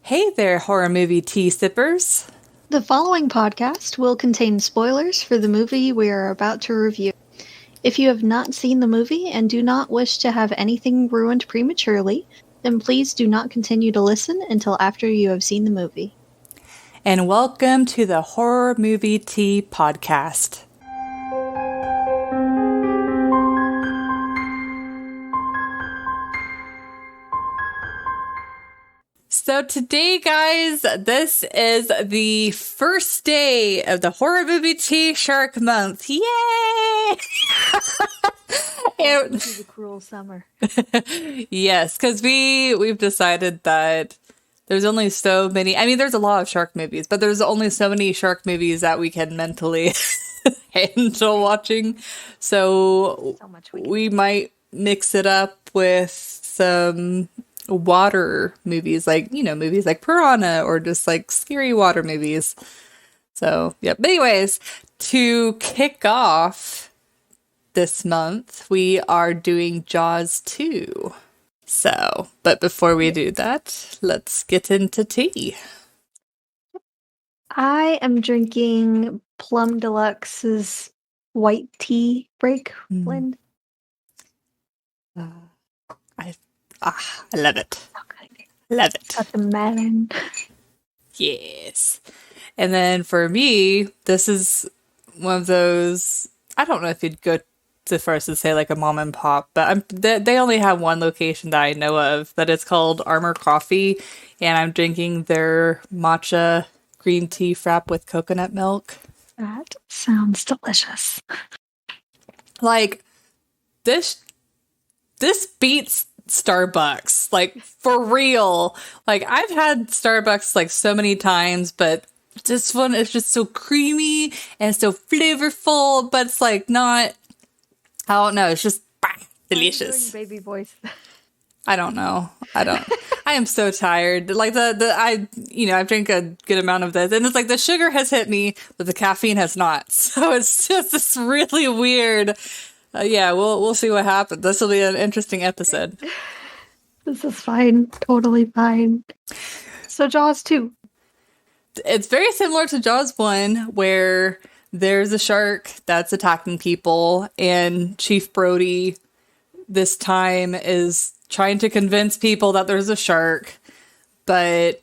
Hey there, horror movie tea sippers. The following podcast will contain spoilers for the movie we are about to review. If you have not seen the movie and do not wish to have anything ruined prematurely, then please do not continue to listen until after you have seen the movie. And welcome to the Horror Movie Tea Podcast. So today, guys, this is the first day of the Horror Movie Tea Shark Month. Yay! Welcome to the cruel summer. Yes, because we've decided that there's only so many. I mean, there's a lot of shark movies, but there's only so many shark movies that we can mentally handle watching. So we might mix it up with some water movies, like, movies like Piranha or just like scary water movies. So, yeah. But anyways, to kick off this month, we are doing Jaws 2. So, but before we do that, let's get into tea. I am drinking Plum Deluxe's white tea break blend. I love it. Love it. Got the melon. Yes. And then for me, this is one of those, I don't know if you'd go so far as to say like a mom and pop, but they only have one location that I know of, but it's called Armor Coffee, and I'm drinking their matcha green tea frap with coconut milk. That sounds delicious. Like, this beats Starbucks, like, for real. Like, I've had Starbucks like so many times, but this one is just so creamy and so flavorful, but it's like not, I don't know, it's just delicious. Baby voice. I don't know. I am so tired. Like I drink a good amount of this, and it's like the sugar has hit me, but the caffeine has not. So it's just this really weird. Yeah, we'll see what happens. This will be an interesting episode. This is fine. Totally fine. So Jaws 2. It's very similar to Jaws 1, where there's a shark that's attacking people, and Chief Brody this time is trying to convince people that there's a shark. But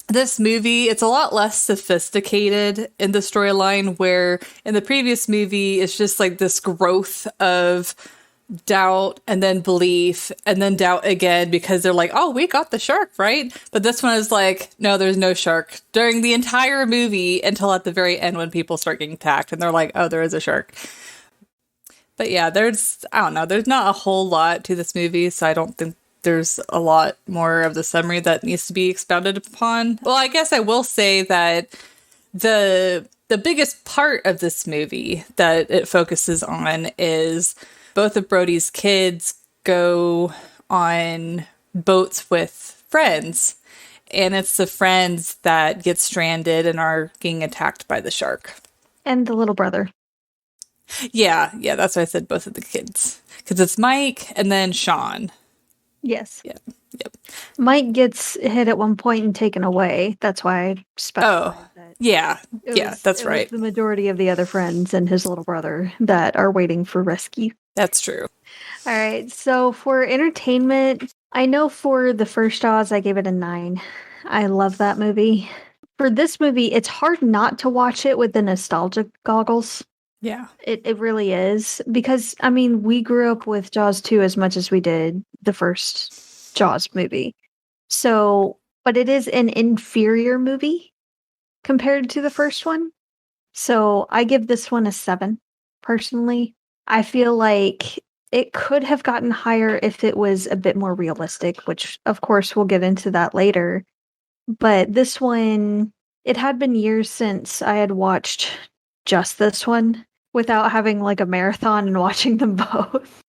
this movie, it's a lot less sophisticated in the storyline, where in the previous movie, it's just like this growth of doubt and then belief and then doubt again, because they're like, oh, we got the shark, right? But this one is like, no, there's no shark during the entire movie until at the very end when people start getting attacked and they're like, oh, there is a shark. But yeah, there's not a whole lot to this movie, so I don't think there's a lot more of the summary that needs to be expounded upon. Well, I guess I will say that the biggest part of this movie that it focuses on is both of Brody's kids go on boats with friends, and it's the friends that get stranded and are getting attacked by the shark. And the little brother. Yeah, that's why I said both of the kids. Because it's Mike and then Sean. Yes. Yeah. Yep. Mike gets hit at one point and taken away. That's why I specified that. Yeah. That's it right. Was the majority of the other friends and his little brother that are waiting for rescue. That's true. All right. So for entertainment, I know for the first Jaws, I gave it a 9. I love that movie. For this movie, it's hard not to watch it with the nostalgia goggles. Yeah. It really is. Because, I mean, we grew up with Jaws 2 as much as we did the first Jaws movie. So, but it is an inferior movie compared to the first one. So I give this one a 7, personally. I feel like it could have gotten higher if it was a bit more realistic, which, of course, we'll get into that later. But this one, it had been years since I had watched just this one without having like a marathon and watching them both.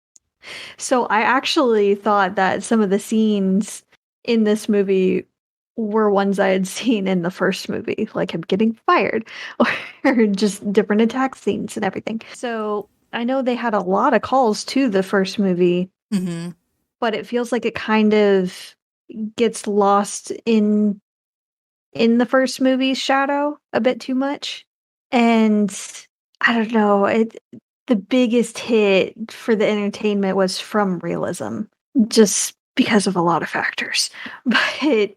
So I actually thought that some of the scenes in this movie were ones I had seen in the first movie, like him getting fired or just different attack scenes and everything. So I know they had a lot of calls to the first movie, but it feels like it kind of gets lost in in the first movie's shadow a bit too much. And I don't know, the biggest hit for the entertainment was from realism, just because of a lot of factors. But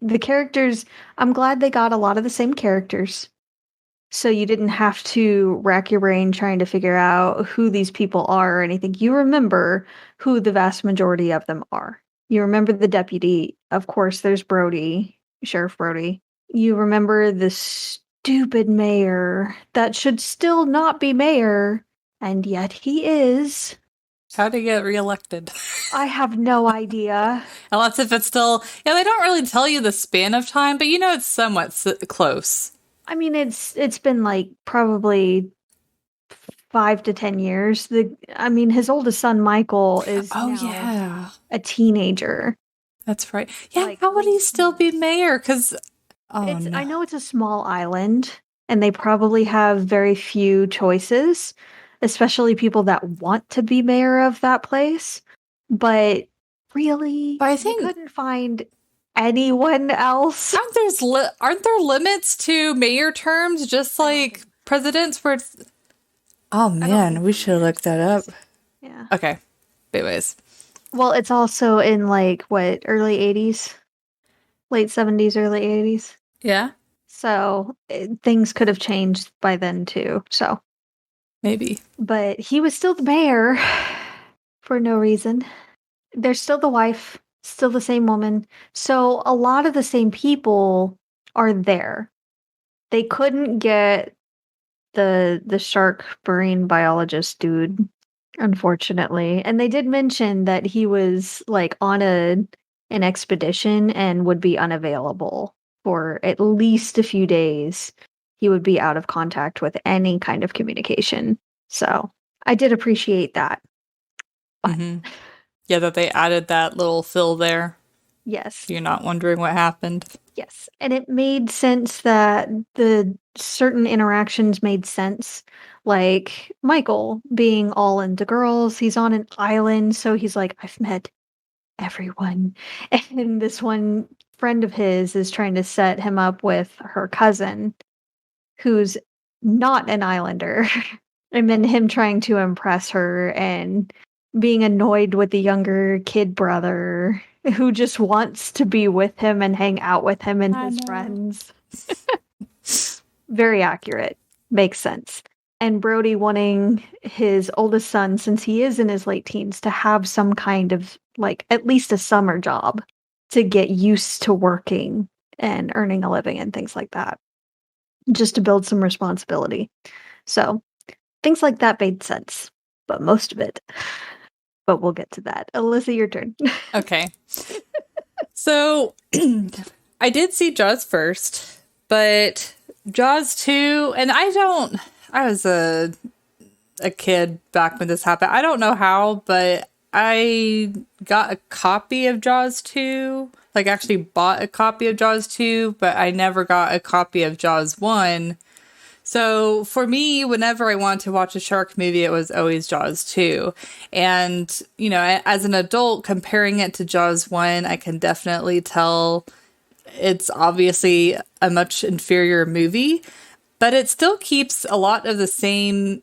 the characters, I'm glad they got a lot of the same characters. So you didn't have to rack your brain trying to figure out who these people are or anything. You remember who the vast majority of them are. You remember the deputy. Of course, there's Brody, Sheriff Brody. You remember the stupid mayor that should still not be mayor, and yet he is. How'd he get reelected? I have no idea. Unless if it's still, yeah, they don't really tell you the span of time, but you know it's somewhat close. I mean, it's been like probably 5 to 10 years. His oldest son Michael is now a teenager. That's right. Yeah, like, how would he still be mayor? Because I know it's a small island, and they probably have very few choices, especially people that want to be mayor of that place. But really, I think you couldn't find anyone else. Aren't there limits to mayor terms, just like presidents? Where it's... Oh man, we should look that up. Yeah. Okay. Anyways. Well, it's also in like early 80s, late 70s, early 80s. Yeah. So things could have changed by then too. So maybe. But he was still the mayor for no reason. There's still the wife. Still the same woman. So a lot of the same people are there. They couldn't get the shark marine biologist dude, unfortunately. And they did mention that he was like on an expedition and would be unavailable for at least a few days. He would be out of contact with any kind of communication. So I did appreciate that. But yeah, that they added that little fill there. Yes. You're not wondering what happened. Yes. And it made sense that the certain interactions made sense. Like Michael being all into girls. He's on an island. So he's like, I've met everyone. And this one friend of his is trying to set him up with her cousin, who's not an islander. And then him trying to impress her and being annoyed with the younger kid brother who just wants to be with him and hang out with him and his friends. Very accurate. Makes sense. And Brody wanting his oldest son, since he is in his late teens, to have some kind of, like, at least a summer job to get used to working and earning a living and things like that. Just to build some responsibility. So, things like that made sense. But most of it... But we'll get to that. Alyssa, your turn. Okay. So, I did see Jaws first, but Jaws 2, and I was a kid back when this happened. I don't know how, but I got a copy of Jaws 2, like actually bought a copy of Jaws 2, but I never got a copy of Jaws 1. So for me, whenever I wanted to watch a shark movie, it was always Jaws 2. And, you know, as an adult, comparing it to Jaws 1, I can definitely tell it's obviously a much inferior movie, but it still keeps a lot of the same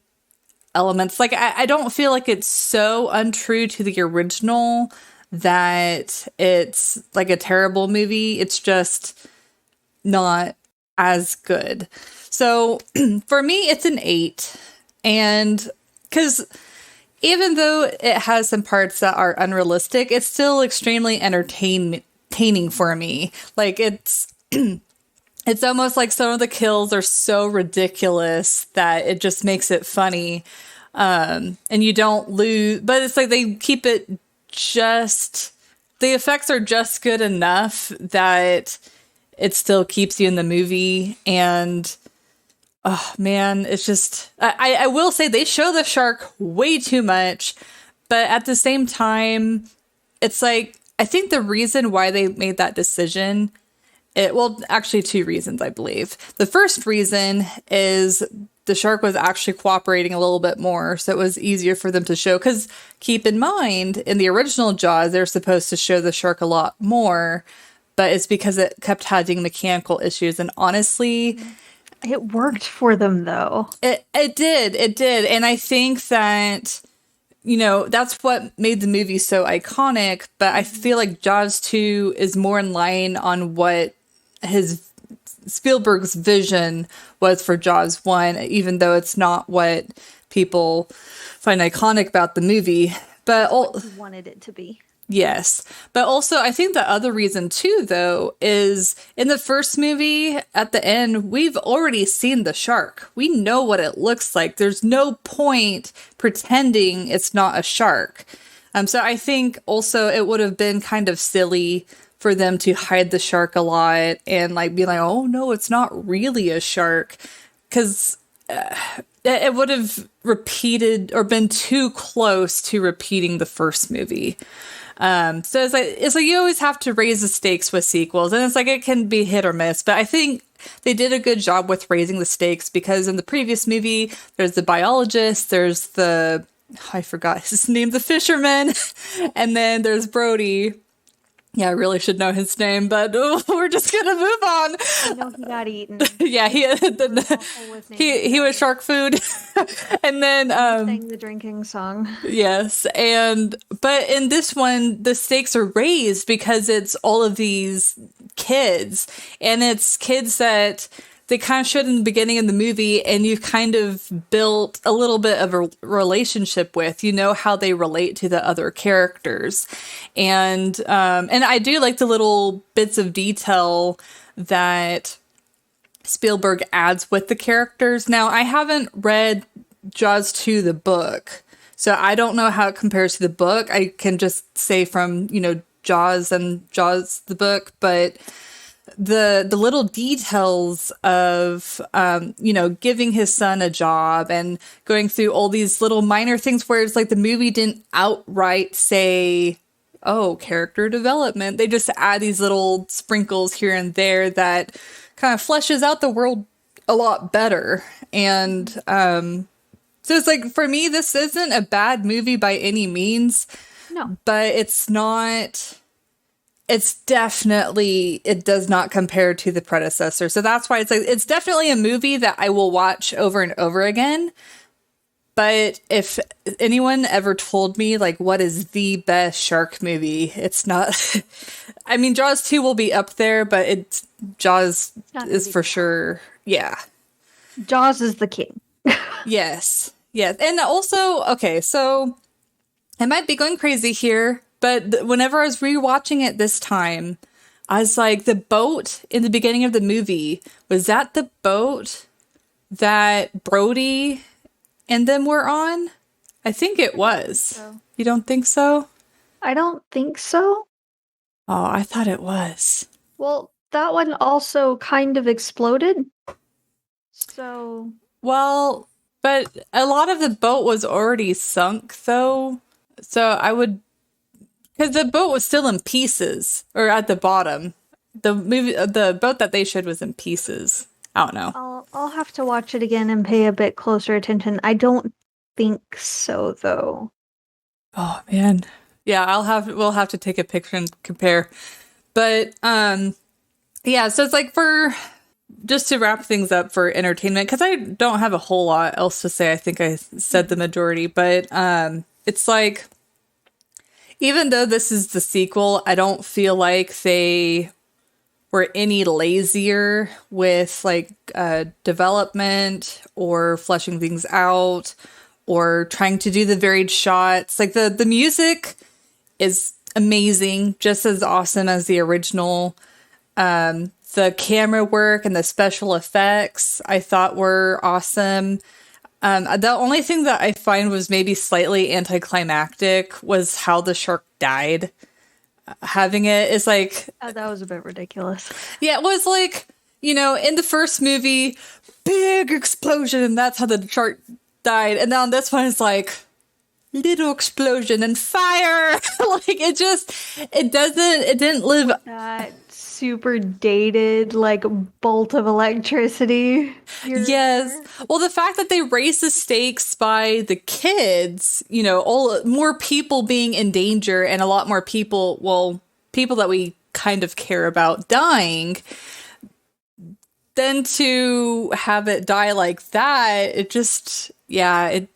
elements. Like, I don't feel like it's so untrue to the original that it's like a terrible movie. It's just not as good. So for me, it's an 8. And because even though it has some parts that are unrealistic, it's still extremely entertaining for me. Like it's almost like some of the kills are so ridiculous that it just makes it funny. And you don't lose, but it's like they keep it the effects are just good enough that it still keeps you in the movie. And oh man, it's just, I will say they show the shark way too much, but at the same time, it's like, I think the reason why they made that decision, actually 2 reasons, I believe. The first reason is the shark was actually cooperating a little bit more, so it was easier for them to show, because keep in mind, in the original Jaws, they're supposed to show the shark a lot more, but it's because it kept having mechanical issues. And honestly, It worked for them though. it did. And I think that, you know, that's what made the movie so iconic. But I feel like Jaws 2 is more in line on what his Spielberg's vision was for Jaws 1, even though it's not what people find iconic about the movie. But He wanted it to be. yes. But also, I think the other reason, too, though, is in the first movie, at the end, we've already seen the shark. We know what it looks like. There's no point pretending it's not a shark. So I think also it would have been kind of silly for them to hide the shark a lot and like be like, oh, no, it's not really a shark. Because it would have repeated or been too close to repeating the first movie. So it's like you always have to raise the stakes with sequels, and it's like it can be hit or miss. But I think they did a good job with raising the stakes because in the previous movie, there's the biologist, there's I forgot his name, the fisherman, and then there's Brody. Yeah, I really should know his name, but we're just gonna move on. I know he got eaten. Yeah, he was shark food, and then Sang the drinking song. yes, but in this one, the stakes are raised because it's all of these kids, and it's kids that they kind of showed in the beginning of the movie, and you kind of built a little bit of a relationship with. You know how they relate to the other characters, and I do like the little bits of detail that Spielberg adds with the characters. Now, I haven't read Jaws 2, the book, so I don't know how it compares to the book. I can just say from, you know, Jaws and Jaws, the book, but the little details of, you know, giving his son a job and going through all these little minor things where it's like the movie didn't outright say, oh, character development. They just add these little sprinkles here and there that kind of fleshes out the world a lot better. And so it's like, for me, this isn't a bad movie by any means. No. But it's not... it does not compare to the predecessor. So that's why it's definitely a movie that I will watch over and over again. But if anyone ever told me, like, what is the best shark movie, it's not. I mean, Jaws 2 will be up there, but Jaws is for sure. Yeah. Jaws is the king. Yes. Yes. And also, okay, so I might be going crazy here, but whenever I was rewatching it this time, I was like, the boat in the beginning of the movie, was that the boat that Brody and them were on? I think it was. So. You don't think so? I don't think so. Oh, I thought it was. Well, that one also kind of exploded. So. Well, but a lot of the boat was already sunk, though. So I would... Because the boat was still in pieces, or at the bottom. The boat that they showed was in pieces. I don't know. I'll have to watch it again and pay a bit closer attention. I don't think so, though. Oh man, yeah. We'll have to take a picture and compare. But yeah. So it's like just to wrap things up for entertainment, because I don't have a whole lot else to say. I think I said the majority, but it's like, even though this is the sequel, I don't feel like they were any lazier with like development or fleshing things out or trying to do the varied shots. Like the music is amazing, just as awesome as the original. The camera work and the special effects I thought were awesome. The only thing that I find was maybe slightly anticlimactic was how the shark died. Having it is like... Oh, that was a bit ridiculous. Yeah, it was like, you know, in the first movie, big explosion, and that's how the shark died. And now this one is like, little explosion and fire. Like, it didn't live... That super dated, like, bolt of electricity. Yes. Well, the fact that they raised the stakes by the kids, you know, more people being in danger and a lot more people that we kind of care about dying, then to have it die like that, it just, it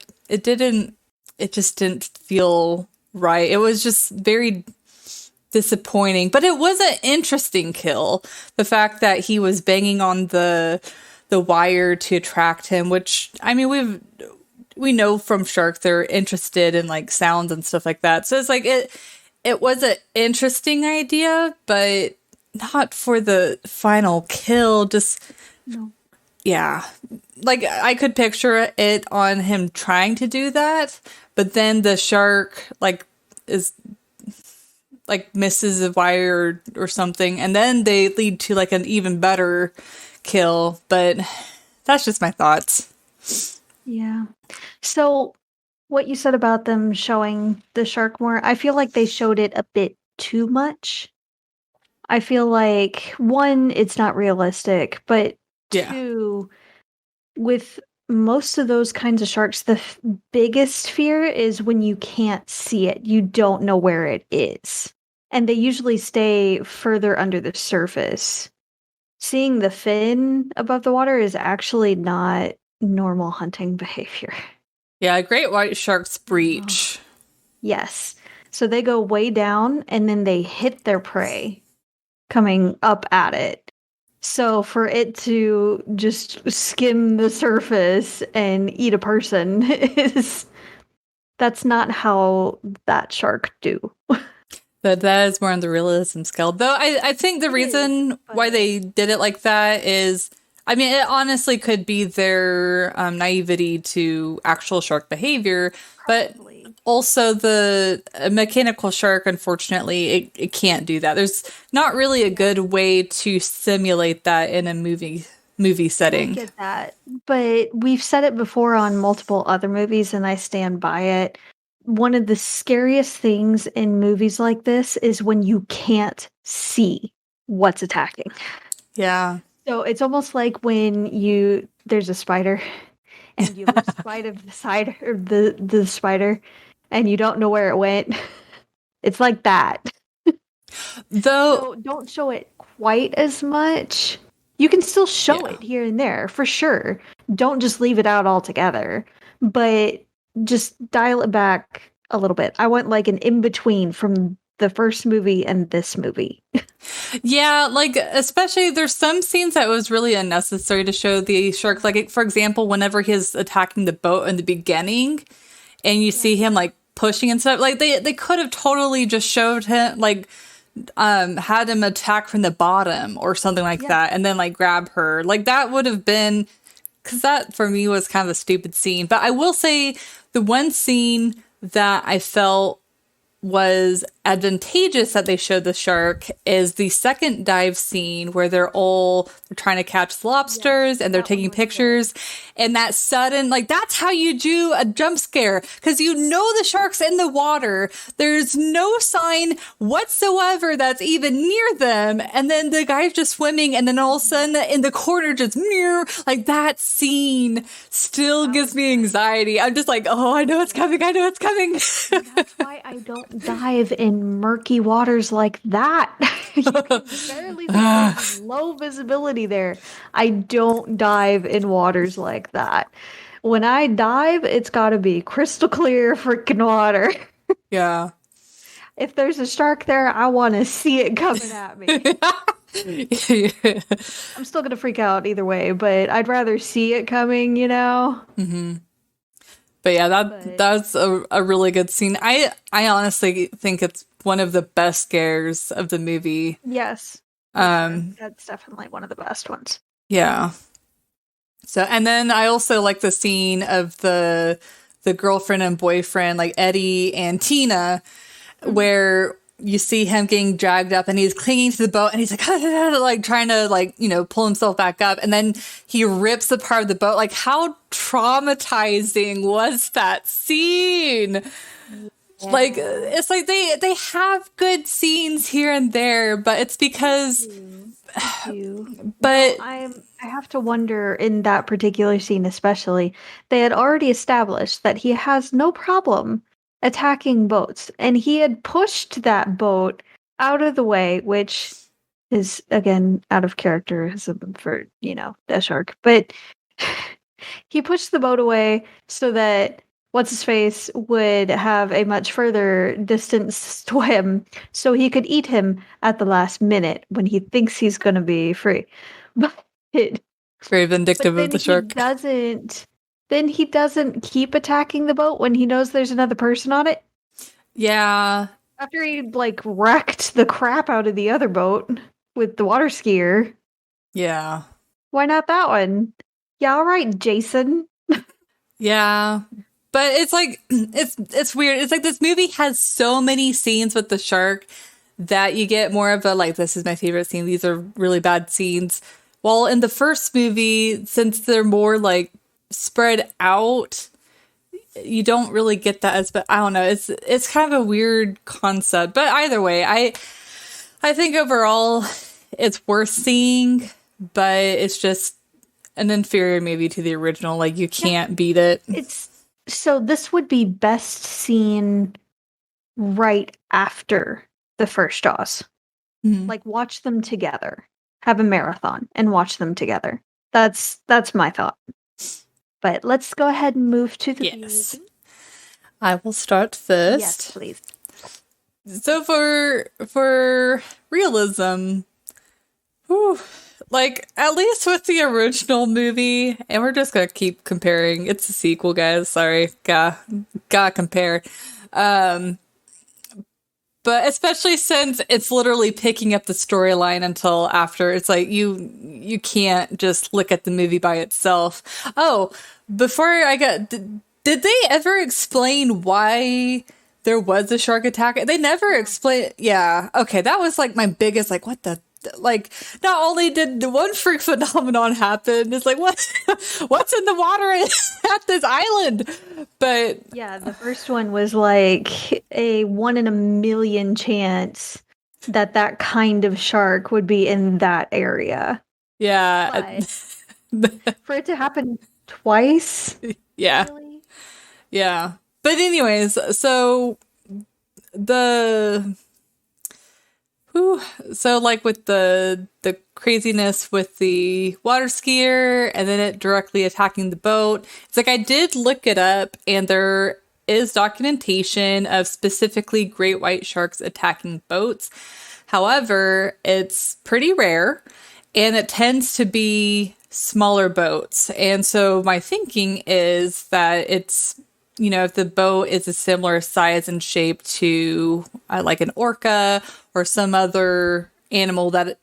just didn't feel right. It was just very disappointing, but it was an interesting kill. The fact that he was banging on the wire to attract him, which, I mean, we know from sharks they're interested in like sounds and stuff like that. So it's like it was an interesting idea, but not for the final kill. Just No. yeah, like I could picture it on him trying to do that, but then the shark like is like misses a wire or something, and then they lead to like an even better kill. But that's just my thoughts. Yeah. So, what you said about them showing the shark more, I feel like they showed it a bit too much. I feel like, one, it's not realistic, but Yeah. two, with most of those kinds of sharks, the biggest fear is when you can't see it. You don't know where it is. And they usually stay further under the surface. Seeing the fin above the water is actually not normal hunting behavior. Yeah, great white sharks breach. Yes. So they go way down and then they hit their prey coming up at it. So for it to just skim the surface and eat a person that's not how that shark do. But that is more on the realism scale. Though I think the reason why they did it like that is, I mean, it honestly could be their naivety to actual shark behavior, but also the mechanical shark, unfortunately, it can't do that. There's not really a good way to simulate that in a movie setting. I get that, but we've said it before on multiple other movies, and I stand by it. One of the scariest things in movies like this is when you can't see what's attacking. Yeah. So it's almost like when there's a spider and you lose sight of the side or the spider and you don't know where it went. It's like that. Though So don't show it quite as much. You can still show it here and there for sure. Don't just leave it out altogether. But just dial it back a little bit. I want like an in-between from the first movie and this movie. Yeah, like especially there's some scenes that was really unnecessary to show the shark. Like for example, whenever he's attacking the boat in the beginning, and you see him like pushing and stuff, like they could have totally just showed him like had him attack from the bottom or something like that, and then like grab her. Like that would have been, because that for me was kind of a stupid scene. But I will say the one scene that I felt was advantageous that they showed the shark is the second dive scene where they're trying to catch lobsters and they're taking pictures, and that sudden, like, that's how you do a jump scare, because you know the shark's in the water, there's no sign whatsoever that's even near them, and then the guy's just swimming, and then all of a sudden in the corner just like that scene still gives me anxiety. I'm just like, oh, I know it's coming. That's why I don't dive in murky waters like that. You can barely see low visibility there. I don't dive in waters like that. When I dive, it's got to be crystal clear freaking water. Yeah. If there's a shark there, I want to see it coming at me. I'm still going to freak out either way, but I'd rather see it coming, you know? Mm-hmm. But yeah, that's a really good scene. I honestly think it's one of the best scares of the movie. Yes. That's definitely one of the best ones. Yeah. So, and then I also like the scene of the girlfriend and boyfriend, like Eddie and Tina, where you see him getting dragged up and he's clinging to the boat and he's like, like trying to like, you know, pull himself back up. And then he rips the part of the boat. Like, how traumatizing was that scene? Yeah. Like, it's like they have good scenes here and there, but it's because but I have to wonder in that particular scene especially, they had already established that he has no problem attacking boats, and he had pushed that boat out of the way, which is again out of character for a shark. But he pushed the boat away so that what's his face would have a much further distance swim, so he could eat him at the last minute when he thinks he's going to be free. But Very vindictive of the shark. Then he doesn't keep attacking the boat when he knows there's another person on it. Yeah. After he wrecked the crap out of the other boat with the water skier. Yeah. Why not that one? Yeah, all right, Jason. Yeah. But it's it's weird. It's like this movie has so many scenes with the shark that you get more of a this is my favorite scene. These are really bad scenes. While in the first movie, since they're more spread out, you don't really get that as, but I don't know. It's kind of a weird concept, but either way, I think overall it's worth seeing, but it's just an inferior movie to the original. You can't beat it. So this would be best seen right after the first Jaws. Mm-hmm. Watch them together. Have a marathon and watch them together. That's my thought. But let's go ahead and move to the Yes. I will start first. Yes, please. So for realism, at least with the original movie, and we're just gonna keep comparing. It's a sequel, guys. Sorry, gotta compare. But especially since it's literally picking up the storyline until after, it's you can't just look at the movie by itself. Oh, before I get, did they ever explain why there was a shark attack? They never explained. Yeah, okay, that was my biggest what the. Not only did the one freak phenomenon happen, it's what's in the water at this island? But yeah, the first one was a 1 in a million chance that kind of shark would be in that area. Yeah. For it to happen twice? Yeah. Really? Yeah. But anyways, so with the craziness with the water skier and then it directly attacking the boat, it's I did look it up and there is documentation of specifically great white sharks attacking boats. However, it's pretty rare and it tends to be smaller boats. And so my thinking is that it's, if the boat is a similar size and shape to an orca or some other animal that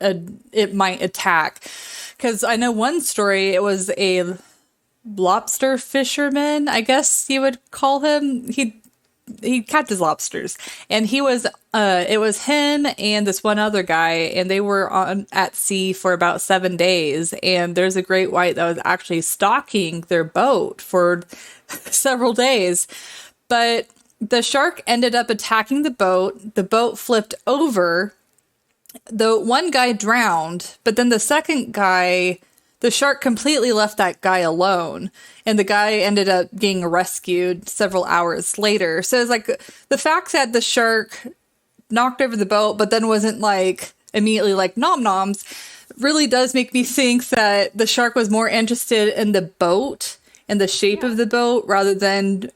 it might attack. Because I know one story, it was a lobster fisherman, I guess you would call him. He catches lobsters, and he was it was him and this one other guy, and they were at sea for about 7 days, and there's a great white that was actually stalking their boat for several days, but the shark ended up attacking the boat flipped over, the one guy drowned, but then the second guy, the shark completely left that guy alone, and the guy ended up being rescued several hours later. So it's the fact that the shark knocked over the boat, but then wasn't immediately nom noms, really does make me think that the shark was more interested in the boat and the shape of the boat rather than.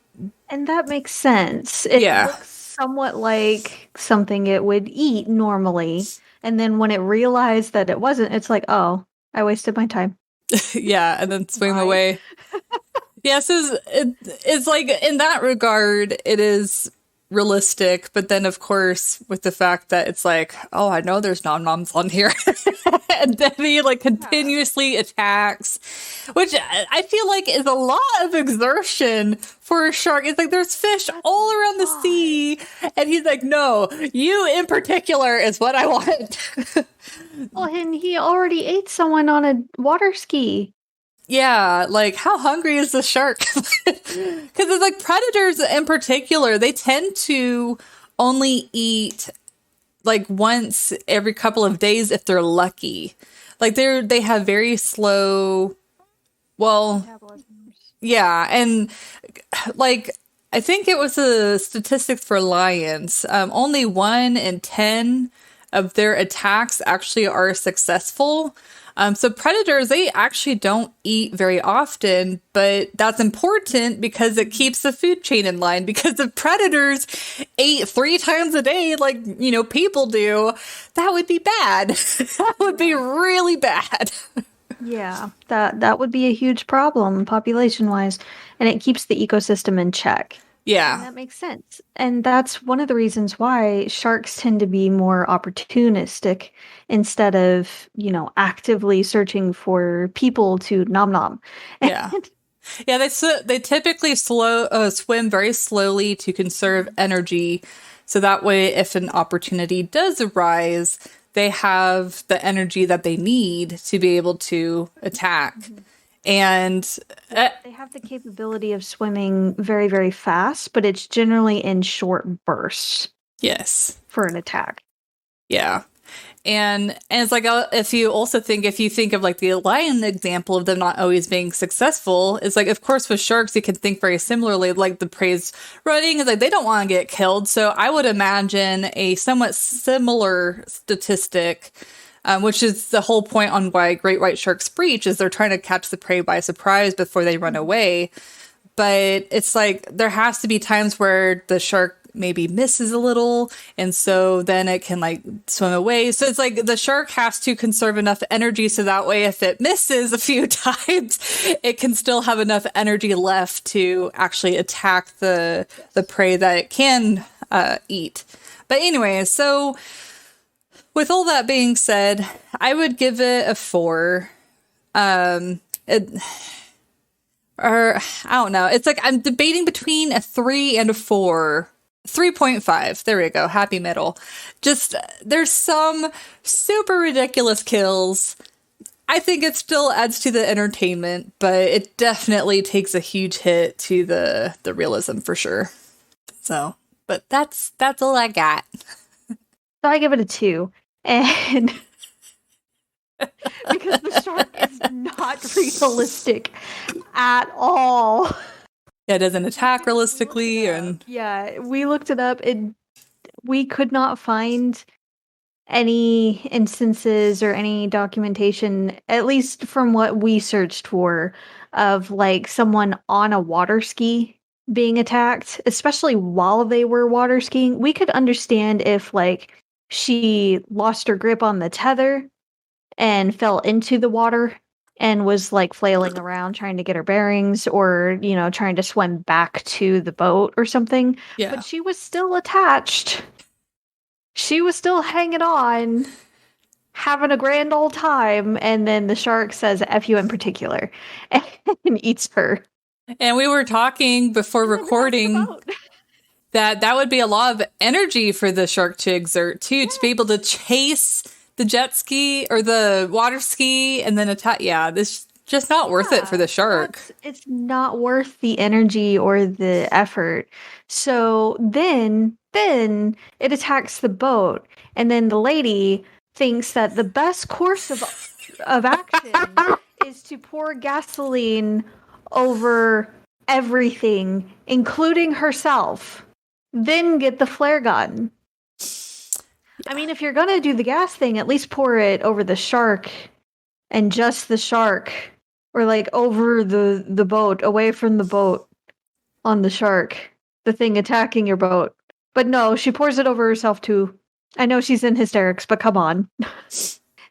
And that makes sense. It looks somewhat like something it would eat normally, and then when it realized that it wasn't, it's oh, I wasted my time. Yeah, and then swim away. Yes, it's in that regard, it is realistic, but then of course with the fact that it's oh, I know there's nom-noms on here. And then he continuously attacks, which I feel is a lot of exertion for a shark. It's there's fish all around the sea, and he's no, you in particular is what I want. Well, and he already ate someone on a water ski. Yeah, how hungry is the shark? Because it's predators in particular, they tend to only eat once every couple of days if they're lucky. They have very slow, yeah, and I think it was a statistics for lions. Only 1 in 10 of their attacks actually are successful. So predators, they actually don't eat very often, but that's important because it keeps the food chain in line. Because if predators ate 3 times a day, like, people do, that would be bad. That would be really bad. Yeah, that would be a huge problem population-wise, and it keeps the ecosystem in check. And Yeah. that makes sense. And that's one of the reasons why sharks tend to be more opportunistic instead of, actively searching for people to nom nom. Yeah. Yeah, they typically swim very slowly to conserve energy. So that way, if an opportunity does arise, they have the energy that they need to be able to attack. And They have the capability of swimming very, very fast, but it's generally in short bursts yes. for an attack. Yeah. And it's like, if you think of like the lion example of them not always being successful, it's like, of course, with sharks, you can think very similarly, like the prey's running, is like they don't want to get killed. So I would imagine a somewhat similar statistic, which is the whole point on why great white sharks breach, is they're trying to catch the prey by surprise before they run away. But it's like there has to be times where the shark maybe misses a little, and so then it can like swim away. So it's like the shark has to conserve enough energy so that way if it misses a few times, it can still have enough energy left to actually attack the prey that it can eat. But anyway, so with all that being said, I would give it a 4. Or I don't know. It's like I'm debating between a 3 and a 4. 3.5. There we go. Happy middle. Just there's some super ridiculous kills. I think it still adds to the entertainment, but it definitely takes a huge hit to the realism for sure. So, but that's all I got. So I give it a 2. And because the shark is not realistic at all. Yeah, it doesn't attack realistically, and yeah, we looked it up and we could not find any instances or any documentation, at least from what we searched for, of like someone on a water ski being attacked, especially while they were water skiing. We could understand if like she lost her grip on the tether and fell into the water and was like flailing around trying to get her bearings, or trying to swim back to the boat or something. yeah. But she was still attached. She was still hanging on, having a grand old time, and then the shark says F you in particular and eats her. And we were talking before recording that would be a lot of energy for the shark to exert too, to be able to chase the jet ski or the water ski and then attack. Yeah, this just not worth it for the shark. It's not worth the energy or the effort. So then it attacks the boat, and then the lady thinks that the best course of action is to pour gasoline over everything, including herself, then get the flare gun. I mean, if you're gonna do the gas thing, at least pour it over the shark and just the shark, or like over the boat, away from the boat, on the shark, the thing attacking your boat. But no, she pours it over herself too. I know she's in hysterics, but come on.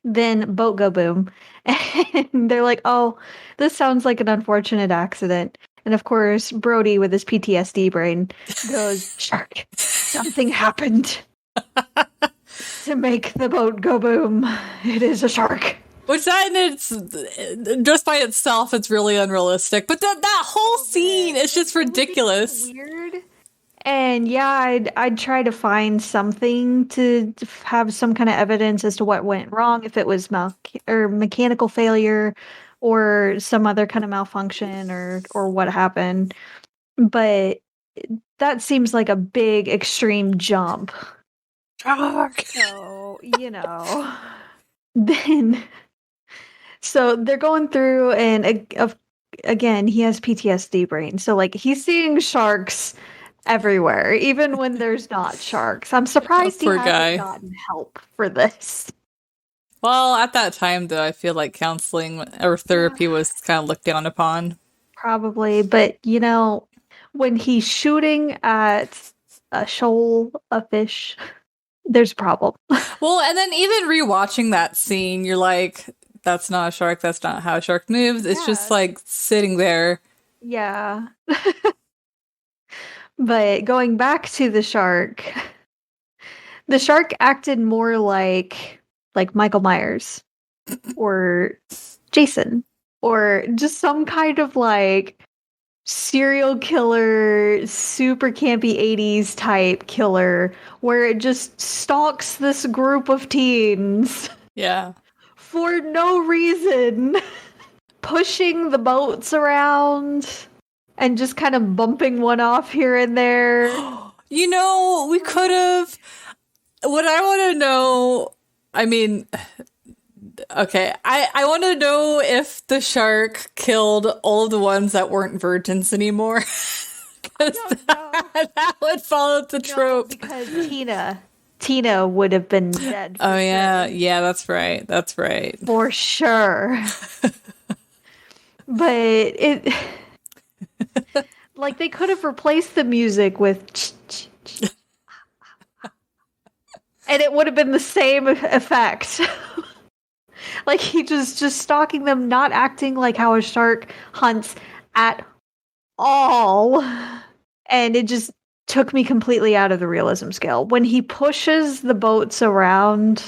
Then boat go boom. And they're like, oh, this sounds like an unfortunate accident. And of course, Brody with his PTSD brain goes, shark, something happened to make the boat go boom. It is a shark. Which it's just by itself, it's really unrealistic. But that whole scene is just ridiculous. Weird. And yeah, I'd try to find something to have some kind of evidence as to what went wrong, if it was mechanical failure or some other kind of malfunction or what happened. But that seems like a big extreme jump. Shark. So, then so they're going through, and again, he has PTSD brain. So like he's seeing sharks everywhere, even when there's not sharks. I'm surprised he Poor hasn't guy. gotten help for this. Well, at that time, though, I feel like counseling or therapy was kind of looked down upon. Probably, but when he's shooting at a shoal of fish, there's a problem. Well, and then even rewatching that scene, you're like, that's not a shark. That's not how a shark moves. It's just Yeah. like sitting there. Yeah. But going back to the shark acted more like Michael Myers or Jason or just some kind of like serial killer, super campy 80s type killer where it just stalks this group of teens Yeah. for no reason, pushing the boats around and just kind of bumping one off here and there. We could have. What I want to know, I mean, okay, I want to know if the shark killed all of the ones that weren't virgins anymore. 'Cause that would follow the trope. Because Tina would have been dead. Oh yeah, yeah, that's right. That's right. For sure. But it like they could have replaced the music with and it would have been the same effect. Like he just stalking them, not acting like how a shark hunts at all. And it just took me completely out of the realism scale. When he pushes the boats around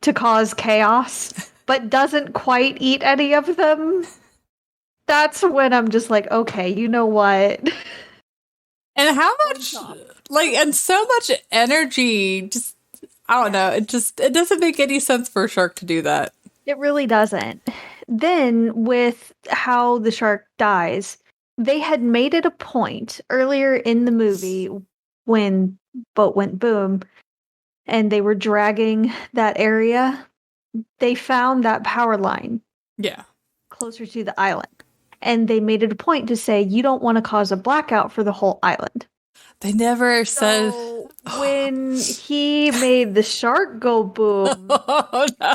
to cause chaos, but doesn't quite eat any of them, that's when I'm just like, okay, you know what? And how much, and so much energy, just, I don't know, it doesn't make any sense for a shark to do that. It really doesn't. Then, with how the shark dies, they had made it a point earlier in the movie when boat went boom and they were dragging that area. They found that power line. Yeah. Closer to the island. And they made it a point to say, you don't want to cause a blackout for the whole island. They never said. So when he made the shark go boom, Oh, no.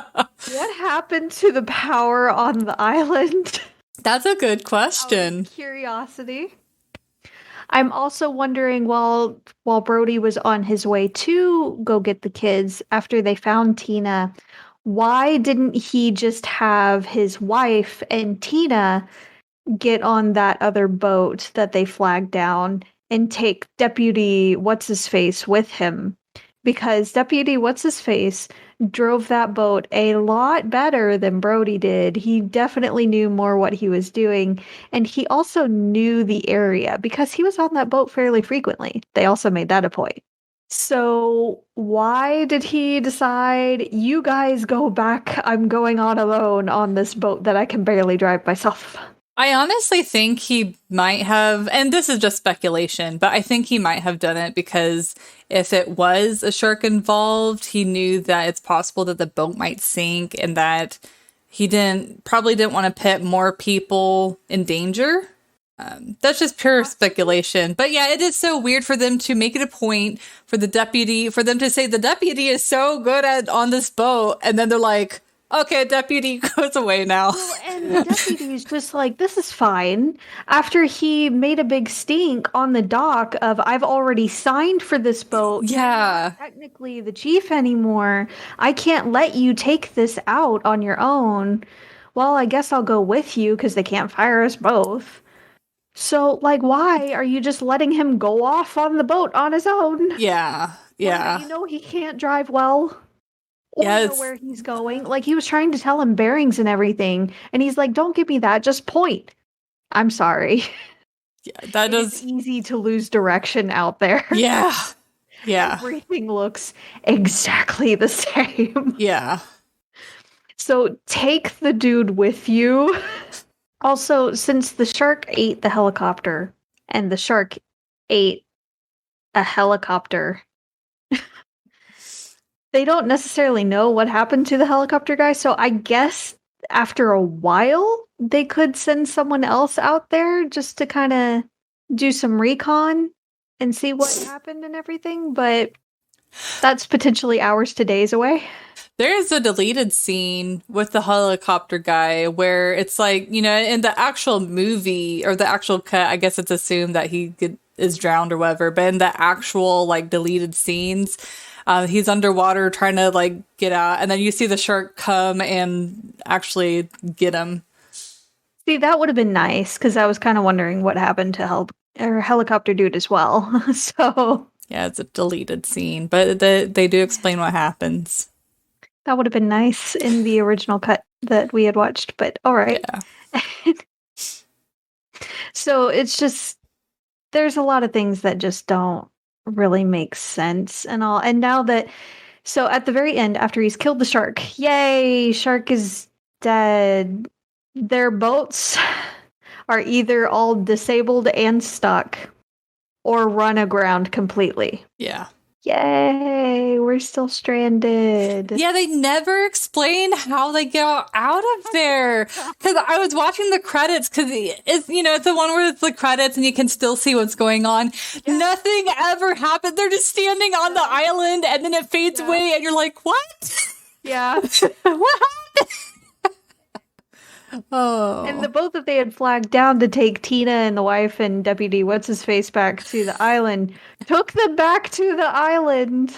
what happened to the power on the island? That's a good question. Curiosity. I'm also wondering while Brody was on his way to go get the kids after they found Tina, why didn't he just have his wife and Tina get on that other boat that they flagged down and take Deputy What's-His-Face with him? Because Deputy What's-His-Face drove that boat a lot better than Brody did. He definitely knew more what he was doing. And he also knew the area because he was on that boat fairly frequently. They also made that a point. So why did he decide, you guys go back, I'm going on alone on this boat that I can barely drive myself? I honestly think he might have, and this is just speculation, but I think he might have done it because if it was a shark involved, he knew that it's possible that the boat might sink and that he probably didn't want to put more people in danger. That's just pure speculation. But yeah, it is so weird for them to make it a point for them to say the deputy is so good on this boat, and then they're like, okay, deputy goes away now. Well, and the deputy is just like, this is fine. After he made a big stink on the dock of, I've already signed for this boat. Yeah. You're not technically the chief anymore. I can't let you take this out on your own. Well, I guess I'll go with you because they can't fire us both. So, why are you just letting him go off on the boat on his own? Yeah. Yeah. He can't drive well. Or know where he's going. He was trying to tell him bearings and everything, and he's like, don't give me that, just point. I'm sorry. Yeah, It's easy to lose direction out there. Yeah. Yeah. Everything looks exactly the same. Yeah. So take the dude with you. Also, since the shark ate the helicopter, and the shark ate a helicopter, they don't necessarily know what happened to the helicopter guy, so I guess after a while, they could send someone else out there just to kind of do some recon. and see what happened and everything, but that's potentially hours to days away. There is a deleted scene with the helicopter guy where it's like, you know, in the actual movie or the actual cut, I guess it's assumed that is drowned or whatever. But in the actual like deleted scenes, he's underwater trying to like get out, and then you see the shark come and actually get him. See, that would have been nice because I was kind of wondering what happened to helicopter dude as well. So yeah, it's a deleted scene, but they do explain what happens. That would have been nice in the original cut that we had watched, but all right. Yeah. So it's just, there's a lot of things that just don't really make sense and all. And now that, so at the very end, after he's killed the shark, yay, shark is dead. Their boats are either all disabled and stuck or run aground completely. Yeah. Yay, we're still stranded. Yeah, they never explain how they get out of there. Because I was watching the credits, because it's, you know, it's the one where it's the credits and you can still see what's going on. Yeah. Nothing ever happened. They're just standing on the island and then it fades away and you're like, what? Yeah. What happened? Oh. And the boat that they had flagged down to take Tina and the wife and Deputy What's-His-Face back to the island took them back to the island.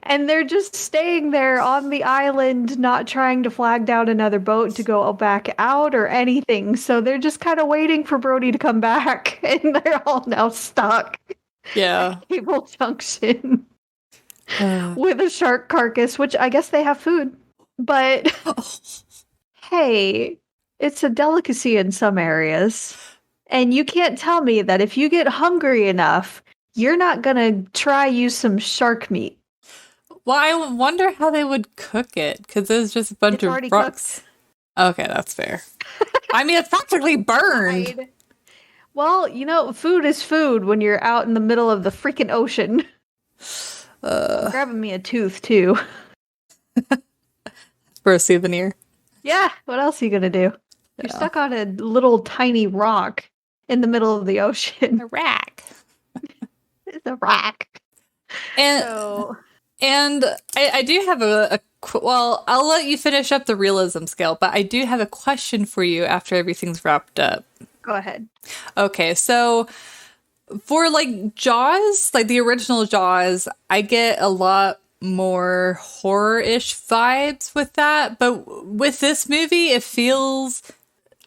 And they're just staying there on the island, not trying to flag down another boat to go back out or anything. So they're just kind of waiting for Brody to come back. And they're all now stuck. Yeah. At Cable Junction. With a shark carcass, which I guess they have food. But hey, it's a delicacy in some areas. And you can't tell me that if you get hungry enough, you're not going to try use some shark meat. Well, I wonder how they would cook it, because there's just a bunch of rocks. Okay, that's fair. I mean, it's practically burned. Well, you know, food is food when you're out in the middle of the freaking ocean. I'm grabbing me a tooth, too. For a souvenir. Yeah, what else are you going to do? Yeah. You're stuck on a little tiny rock in the middle of the ocean. A rack. It's a rock. And I do have well, I'll let you finish up the realism scale, but I do have a question for you after everything's wrapped up. Go ahead. Okay, so for like Jaws, like the original Jaws, I get a lot more horror-ish vibes with that, but with this movie, it feels,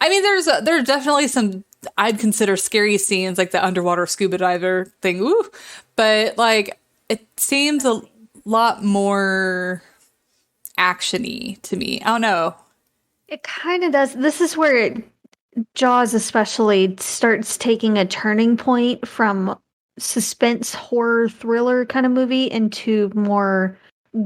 I mean, there's definitely some I'd consider scary scenes, like the underwater scuba diver thing, ooh, but like it seems a lot more action-y to me. I don't know. It kind of does. This is where Jaws especially starts taking a turning point from suspense horror thriller kind of movie into more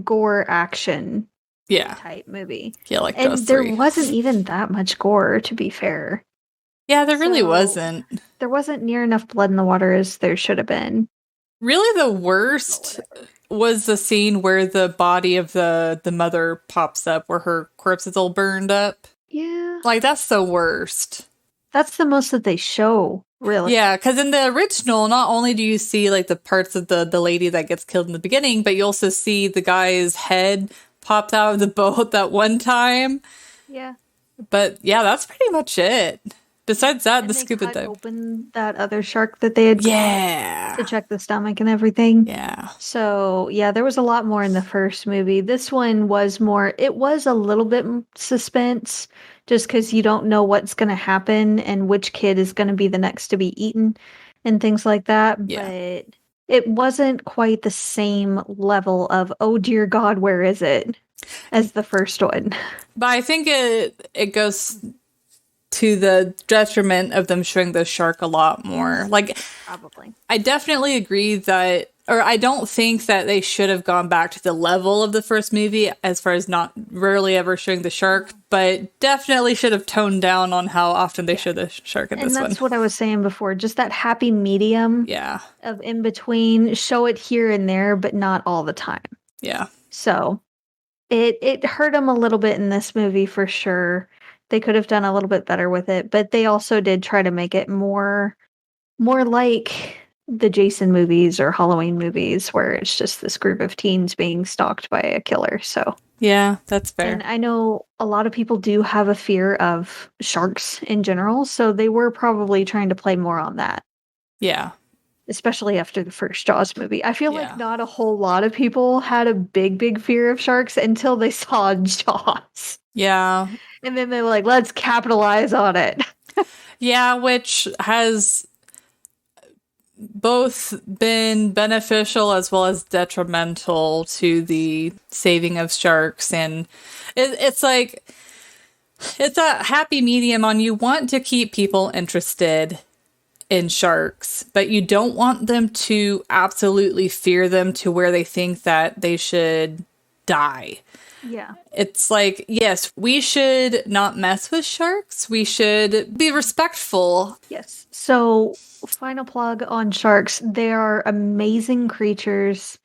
gore action type movie. Yeah, like and Jaws there 3. wasn't even that much gore, to be fair. Yeah, there really wasn't. There wasn't near enough blood in the water as there should have been. Really, the worst was the scene where the body of the mother pops up, where her corpse is all burned up. Yeah. Like, that's the worst. That's the most that they show, really. Yeah, because in the original, not only do you see, like, the parts of the lady that gets killed in the beginning, but you also see the guy's head popped out of the boat that one time. Yeah. But, yeah, that's pretty much it. Besides that, and the scuba dive. Open that other shark that they had to check the stomach and everything. Yeah. So, yeah, there was a lot more in the first movie. This one was more, it was a little bit suspense, just because you don't know what's going to happen and which kid is going to be the next to be eaten and things like that. Yeah. But it wasn't quite the same level of, oh dear God, where is it? As the first one. But I think it goes to the detriment of them showing the shark a lot more. Like, probably. I definitely agree that, or I don't think that they should have gone back to the level of the first movie as far as not rarely ever showing the shark, but definitely should have toned down on how often they show the shark in this one. And that's what I was saying before, just that happy medium of in between, show it here and there, but not all the time. Yeah. So it hurt them a little bit in this movie for sure. They could have done a little bit better with it, but they also did try to make it more like the Jason movies or Halloween movies where it's just this group of teens being stalked by a killer. So, Yeah, that's and fair. I know a lot of people do have a fear of sharks in general, so they were probably trying to play more on that, Yeah. especially after the first Jaws movie. I feel like Yeah. not a whole lot of people had a big fear of sharks until they saw Jaws. Yeah. And then they were like, let's capitalize on it. Yeah, which has both been beneficial as well as detrimental to the saving of sharks. And it's like, it's a happy medium on you want to keep people interested in sharks, but you don't want them to absolutely fear them to where they think that they should die. Yeah. It's like, yes, we should not mess with sharks. We should be respectful. Yes. So, final plug on sharks. They are amazing creatures.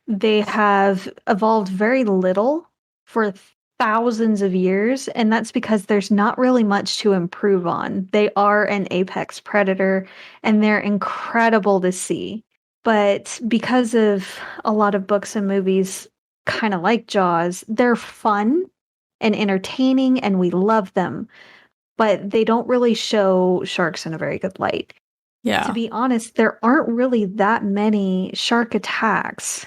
They have evolved very little for thousands of years, and that's because there's not really much to improve on. They are an apex predator, and they're incredible to see. But because of a lot of books and movies, kind of like Jaws, they're fun and entertaining, and we love them. But they don't really show sharks in a very good light. To Yeah. be honest, there aren't really that many shark attacks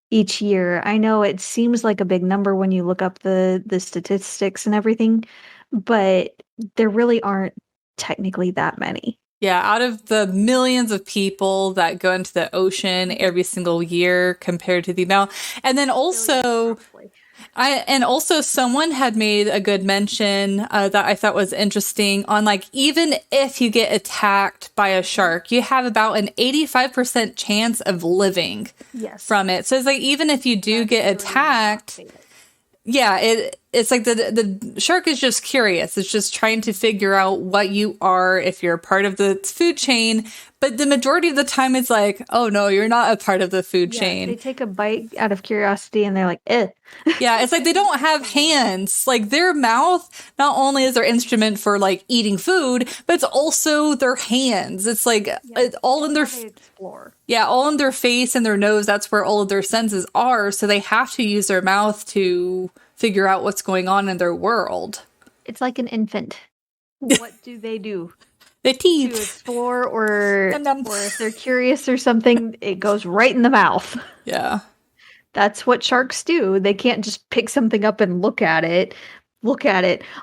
each year. I know it seems like a big number when you look up the statistics and everything, but there really aren't technically that many. Yeah, out of the millions of people that go into the ocean every single year compared to the amount. And then also, someone had made a good mention that I thought was interesting on like, even if you get attacked by a shark, you have about an 85% chance of living Yes. from it. So it's like, even if you do get attacked, yeah, it's like the shark is just curious. It's just trying to figure out what you are if you're a part of the food chain. But the majority of the time, it's like, oh no, you're not a part of the food chain. They take a bite out of curiosity and they're like, eh. Yeah, it's like they don't have hands. Like their mouth, not only is their instrument for like eating food, but it's also their hands. It's like it's all in their explore. Yeah, all in their face and their nose. That's where all of their senses are. So they have to use their mouth to figure out what's going on in their world. It's like an infant. What do they do? The teeth. To explore or Nom-nom. or if they're curious or something, it goes right in the mouth. Yeah. That's what sharks do. They can't just pick something up and look at it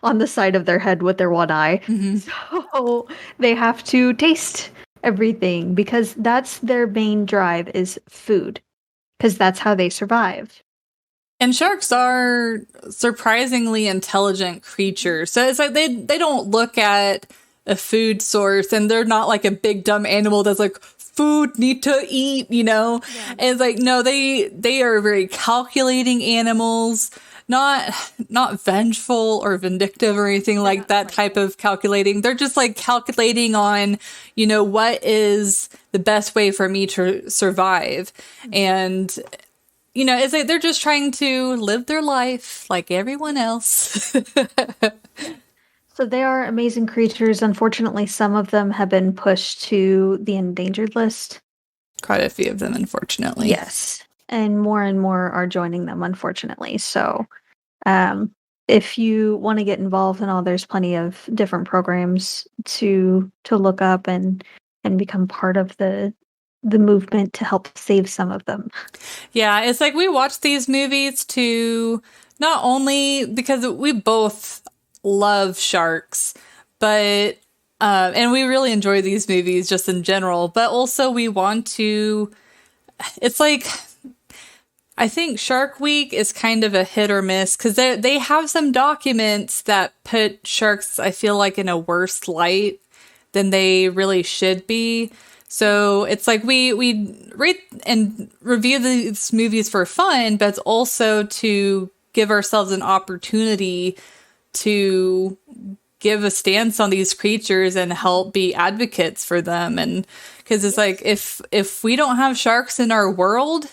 on the side of their head with their one eye. Mm-hmm. So they have to taste everything because that's their main drive is food, because that's how they survive. And sharks are surprisingly intelligent creatures. So it's like they don't look at a food source and they're not like a big dumb animal that's like, food, need to eat, you know? Yeah. And it's like, no, they are very calculating animals, not vengeful or vindictive or anything like that type of calculating. They're just like calculating on, you know, what is the best way for me to survive. And you know, it's like they're just trying to live their life like everyone else. So they are amazing creatures. Unfortunately, some of them have been pushed to the endangered list. Quite a few of them, unfortunately. Yes. And more are joining them, unfortunately. So if you want to get involved and all, there's plenty of different programs to look up and become part of the movement to help save some of them. Yeah, it's like we watch these movies to not only because we both love sharks, but and we really enjoy these movies just in general, but also we want to, it's like, I think Shark Week is kind of a hit or miss because they have some documents that put sharks, I feel like, in a worse light than they really should be. So it's like we rate and review these movies for fun, but it's also to give ourselves an opportunity to give a stance on these creatures and help be advocates for them. And because it's like if we don't have sharks in our world,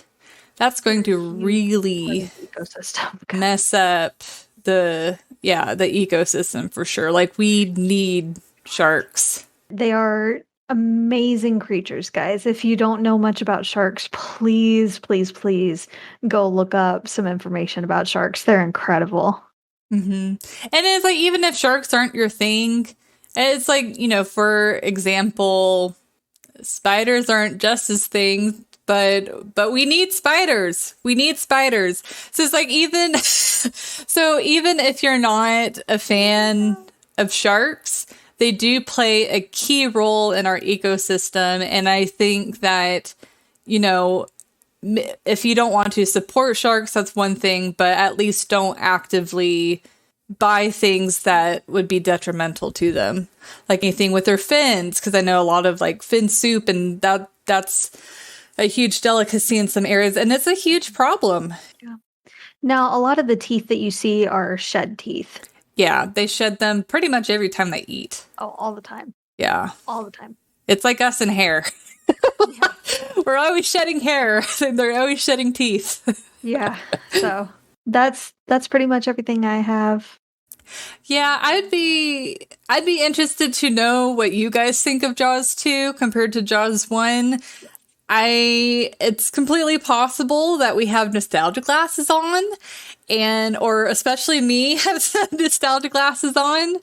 that's going to really mess up the ecosystem for sure. Like we need sharks. They are Amazing creatures, guys. If you don't know much about sharks, please, please, please go look up some information about sharks. They're incredible. And it's like, even if sharks aren't your thing, it's like, for example, spiders aren't Jess's thing, but we need spiders. We need spiders. So it's like, even so even if you're not a fan of sharks, they do play a key role in our ecosystem. And I think that, if you don't want to support sharks, that's one thing, but at least don't actively buy things that would be detrimental to them, like anything with their fins, because I know a lot of like fin soup, and that's a huge delicacy in some areas, and it's a huge problem. Yeah. Now, a lot of the teeth that you see are shed teeth. Yeah, they shed them pretty much every time they eat. Oh, all the time. Yeah. All the time. It's like us and hair. Yeah. We're always shedding hair, and they're always shedding teeth. Yeah. So that's pretty much everything I have. Yeah, I'd be interested to know what you guys think of Jaws 2 compared to Jaws 1. It's completely possible that we have nostalgia glasses on, or especially me have some nostalgia glasses on.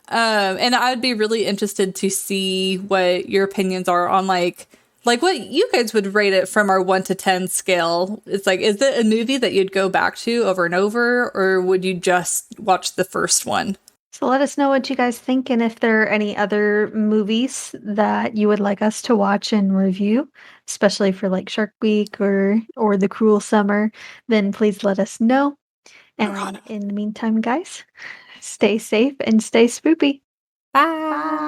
And I'd be really interested to see what your opinions are on like what you guys would rate it from our 1 to 10 scale. It's like, is it a movie that you'd go back to over and over, or would you just watch the first one? So let us know what you guys think, and if there are any other movies that you would like us to watch and review, especially for like Shark Week or The Cruel Summer, then please let us know. And in the meantime, guys, stay safe and stay spoopy. Bye.